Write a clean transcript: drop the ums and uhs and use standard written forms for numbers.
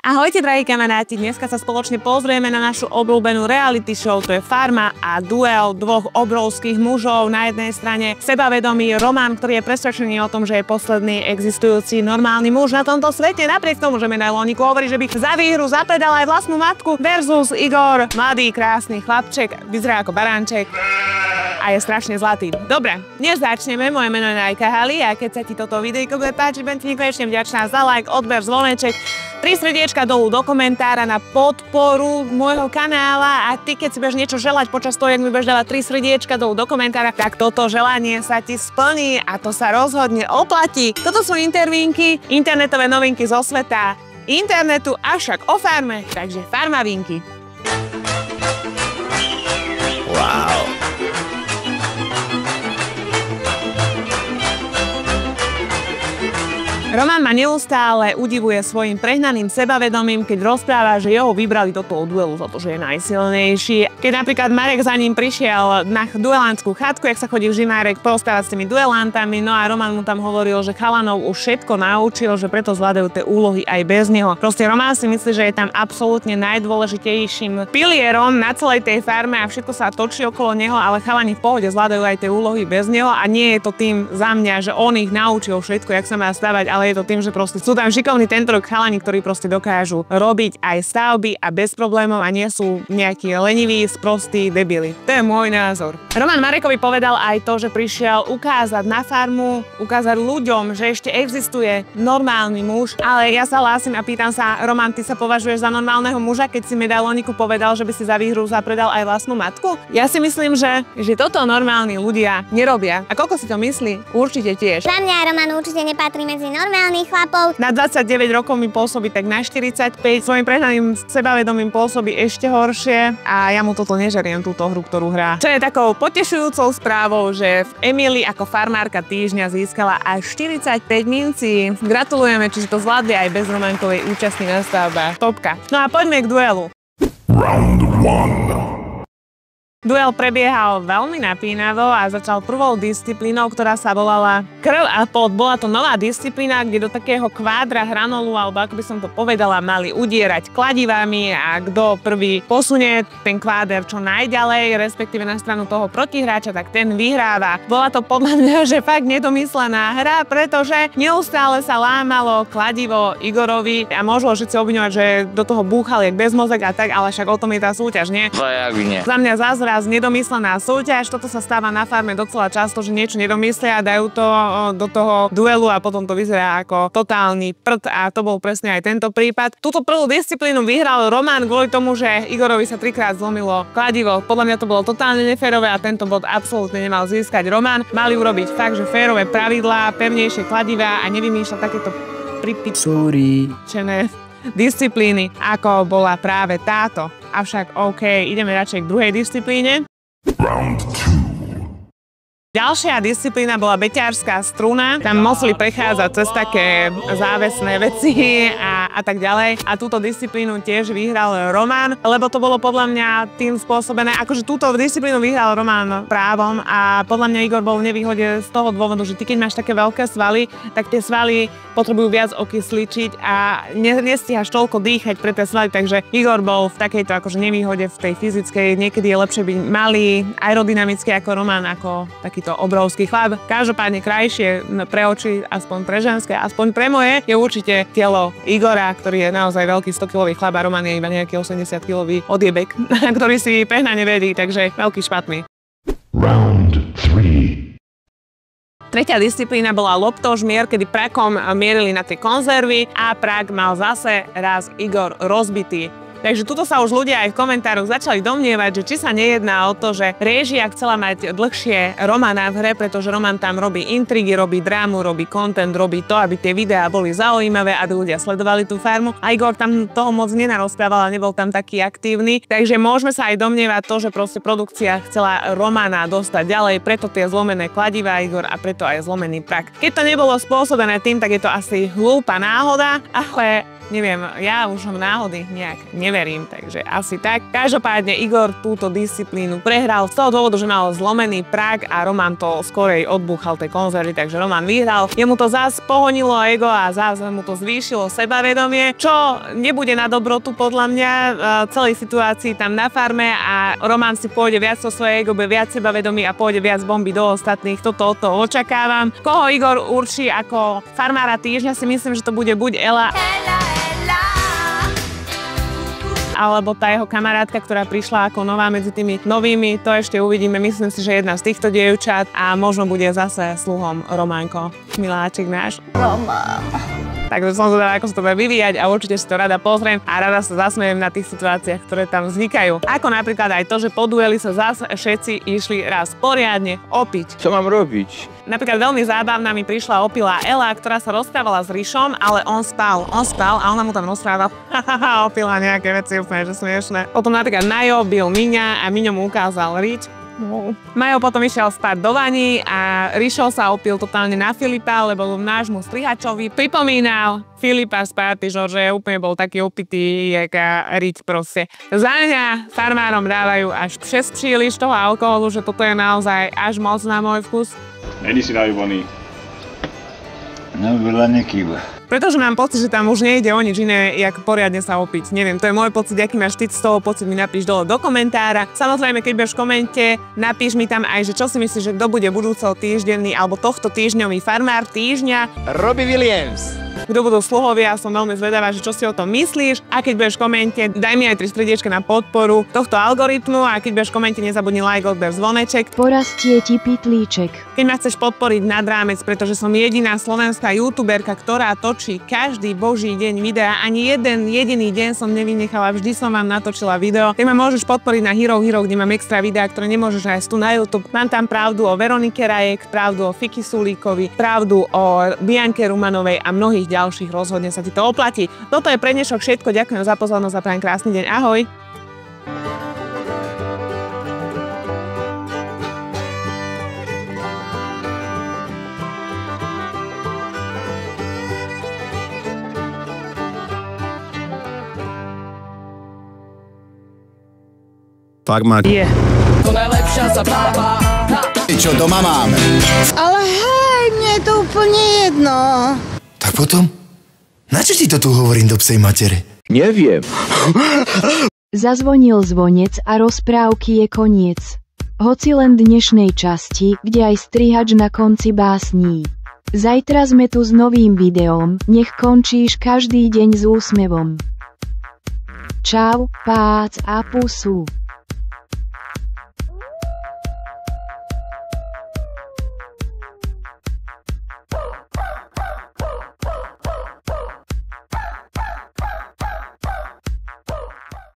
Ahojte, drahí kamaráti, dneska sa spoločne pozrieme na našu obľúbenú reality show, to je Farma a duel dvoch obrovských mužov. Na jednej strane sebavedomý Roman, ktorý je presvedčený o tom, že je posledný existujúci normálny muž na tomto svete, napriek tomu, že medailóniku hovorí, že by za výhru zapredal aj vlastnú matku, versus Igor, mladý, krásny chlapček, vyzerá ako baránček a je strašne zlatý. Dobre, dnes začneme, moje meno je Najka Hali a keď sa ti toto videjko bude páčiť, budem ti nekonečne vďačná za like, odber, zvoneček, 3 srdiečka dolu do komentára na podporu môjho kanála a ty, keď si budeš niečo želať počas toho, jak mi budeš dávať 3 srdiečka dolu do komentára, tak toto želanie sa ti splní a to sa rozhodne oplatí. Toto sú intervínky, internetové novinky zo sveta internetu, avšak o farme, takže farmavinky. Wow. Roman ma neustále udivuje svojim prehnaným sebavedomím, keď rozpráva, že jeho vybrali do toho duelu za to, že je najsilnejší. Keď napríklad Marek za ním prišiel na duelantskú chatku, jak sa chodí vždy Marek porozprávať s tými duelantami, no a Roman mu tam hovoril, že chalanov už všetko naučil, že preto zvládajú tie úlohy aj bez neho. Proste Roman si myslí, že je tam absolútne najdôležitejším pilierom na celej tej farme a všetko sa točí okolo neho, ale chalani v pohode zvládajú aj tie úlohy bez neho a nie je to tým za mňa, že on ich naučil všetko, jak sa má stavať, ale je to tým, že proste sú tam šikovní tento rok chalani, ktorí proste dokážu robiť aj stavby a bez problémov a nie sú nejakí leniví, sprostí debili. To je môj názor. Roman Marekovi povedal aj to, že prišiel ukázať na farmu, ukázať ľuďom, že ešte existuje normálny muž, ale ja sa hlásim a pýtam sa, Roman, ty sa považuješ za normálneho muža, keď si medailóniku povedal, že by si za výhru zapredal aj vlastnú matku? Ja si myslím, že toto normálni ľudia nerobia. A koľko si to myslí? Určite tiež. Za mňa Roman určite nepatrí medzi normálnych chlapov. Na 29 rokov mi pôsobí tak na 45, svojim prehnaným sebavedomím pôsobí ešte horšie a ja mu toto nežeriem, túto hru, ktorú hrá. Čo je takou potešujúcou správou, že v Emily ako farmárka týždňa získala až 45 mincí. Gratulujeme, čiže to zvládli aj bez Romankovej účasti na stavbách. Topka. No a poďme k duelu. Round 1. Duel prebiehal veľmi napínavo a začal prvou disciplínou, ktorá sa volala krv a pot. Bola to nová disciplína, kde do takého kvádra hranolu, alebo ako by som to povedala, mali udierať kladivami a kto prvý posunie ten kváder čo najďalej, respektíve na stranu toho protihráča, tak ten vyhráva. Bola to podľa mňa, že fakt nedomyslená hra, pretože neustále sa lámalo kladivo Igorovi a môžu všetci obviňovať, že do toho búchal jak bezmozek a tak, ale však o tom je tá súťaž, nie? Za mňa zázrak nedomyslená súťaž, toto sa stáva na farme docela často, že niečo nedomyslia a dajú to do toho duelu a potom to vyzerá ako totálny prd a to bol presne aj tento prípad. Túto prvú disciplínu vyhral Roman kvôli tomu, že Igorovi sa 3-krát zlomilo kladivo. Podľa mňa to bolo totálne neférové a tento bod absolútne nemal získať Roman. Mali urobiť fakt, že férové pravidlá, pevnejšie kladiva a nevymýšľať takéto pripičené disciplíny, ako bola práve táto. Avšak OK, ideme radšej k druhej disciplíne. Round 2. Ďalšia disciplína bola beťarská struna. Tam museli prechádzať cez také závesné veci a tak ďalej. A túto disciplínu tiež vyhral Roman, lebo to bolo podľa mňa tým spôsobené, akože túto disciplínu vyhral Roman právom a podľa mňa Igor bol v nevýhode z toho dôvodu, že ty keď máš také veľké svaly, tak tie svaly potrebujú viac okysličiť a nestíhaš toľko dýchať pre tie svaly, takže Igor bol v takejto akože nevýhode v tej fyzickej. Niekedy je lepšie byť malý, aerodynamický ako Roman, ako takýto obrovský chlap. Každopádne krajšie pre oči, aspoň pre ženské, aspoň pre moje, je určite telo Igora, ktorý je naozaj veľký 100-kilový chlap a Roman je iba nejaký 80-kilový odjebek, ktorý si prehnane vedí, takže veľký špatný. Round 3. Tretia disciplína bola loptožmier, kedy prakom mierili na tie konzervy a prak mal zase raz Igor rozbitý. Takže tuto sa už ľudia aj v komentároch začali domnievať, že či sa nejedná o to, že réžia chcela mať dlhšie Romana v hre, pretože Roman tam robí intrigy, robí drámu, robí content, robí to, aby tie videá boli zaujímavé, aby ľudia sledovali tú farmu. A Igor tam toho moc nenarozprával a nebol tam taký aktívny. Takže môžeme sa aj domnievať to, že proste produkcia chcela Romana dostať ďalej, preto tie zlomené kladivá Igor a preto aj zlomený prak. Keď to nebolo spôsobené tým, tak je to asi hlúpa náhoda, ale neviem, ja už náhody nejak neverím, takže asi tak. Každopádne Igor túto disciplínu prehral z toho dôvodu, že mal zlomený prak a Roman to skorej odbúchal tej konzervy, takže Roman vyhral. Jemu to zás pohonilo ego a zás mu to zvýšilo sebavedomie, čo nebude na dobrotu podľa mňa celej situácii tam na farme a Roman si pôjde viac o svoje ego, bude viac sebavedomý a pôjde viac bomby do ostatných. Toto očakávam. Koho Igor určí ako farmára týždňa, si myslím, že to bude buď Ela alebo tá jeho kamarátka, ktorá prišla ako nová medzi tými novými, to ešte uvidíme. Myslím si, že jedna z týchto dievčat a možno bude zase sluhom Románko, miláčik náš. Román. Takže som zvedavá, ako sa to bude vyvíjať a určite si to rada pozriem a rada sa zasmejem na tých situáciách, ktoré tam vznikajú. Ako napríklad aj to, že po dueli sa zase všetci išli raz poriadne opiť. Čo mám robiť? Napríklad veľmi zábavná mi prišla opilá Ela, ktorá sa rozprávala s Rišom, ale on spal a ona mu tam rozprávala opila nejaké veci úplne, že smiešné. Potom napríklad Majo bil Miňa a Miňo mu ukázal riť. Majo potom išiel spať do vani a Rišo sa opil totálne na Filipa, lebo nášmu strihačovi pripomínal Filipa z party, že úplne bol taký opitý, jaká riť proste. Za mňa farmárom dávajú až 6 príliš toho alkoholu, že toto je naozaj až moc na môj vkus. Není si najubaný. No, veľa nekýva. Pretože mám pocit, že tam už nejde o nič iné, jak poriadne sa opiť. Neviem, to je môj pocit, aký máš ty z toho pocit, mi napíš dole do komentára. Samozrejme, keď budeš v komente, napíš mi tam aj, že čo si myslíš, že kto bude budúceho týždenný alebo tohto týždňový farmár týždňa. Robbie Williams. Kto budú sluhovia, som veľmi zvedavá, že čo si o tom myslíš. A keď budeš v komente, daj mi aj 3 srdiečka na podporu tohto algoritmu a keď budeš v komente, nezabudni like, odber, zvoneček. Porastie ti pitlíček. Keď ma chceš podporiť nad rámec, pretože som jediná slovenská youtuberka, ktorá točí každý boží deň videa, ani jeden jediný deň som nevynechala, vždy som vám natočila video. Ty ma môžeš podporiť na Hero, kde mám extra videá, ktoré nemôžeš nájsť tu na YouTube. Mám tam pravdu o Veronike Rajek, pravdu o Fiki Sulíkovi, pravdu o Bianke Rumanovej a mnohých ďalších, rozhodne sa ti to oplatí. Toto je pre dnešok všetko, ďakujem za pozornosť a prajem krásny deň, ahoj! Farmák je. To najlepšia zabáva. Čo doma máme? Ale hej, mne je to úplne jedno. Tak potom? Načo ti to tu hovorím do psej matere? Neviem. Zazvonil zvonec a rozprávky je koniec. Hoci len dnešnej časti, kde aj strihač na konci básní. Zajtra sme tu s novým videom, nech končíš každý deň s úsmevom. Čau, pác a pusu.